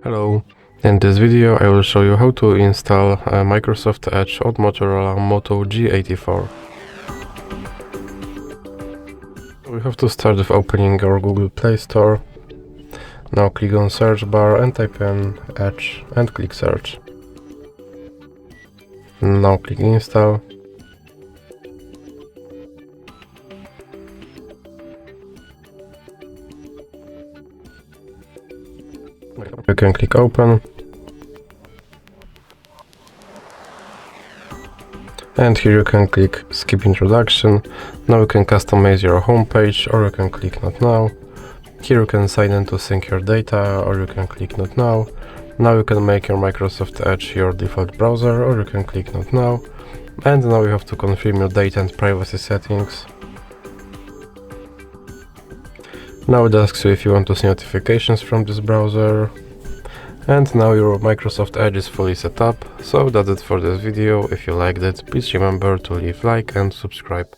Hello, in this video I will show you how to install Microsoft Edge on Motorola Moto G84. We have to start with opening our Google Play Store. Now click on search bar and type in Edge and click search. Now click install. You can click open. And here you can click skip introduction. Now you can customize your home page, or you can click not now. Here you can sign in to sync your data, or you can click not now. Now you can make your Microsoft Edge your default browser, or you can click not now. And now you have to confirm your data and privacy settings. Now it asks you if you want to see notifications from this browser. And now your Microsoft Edge is fully set up. So that's it for this video. If you liked it, please remember to leave like and subscribe.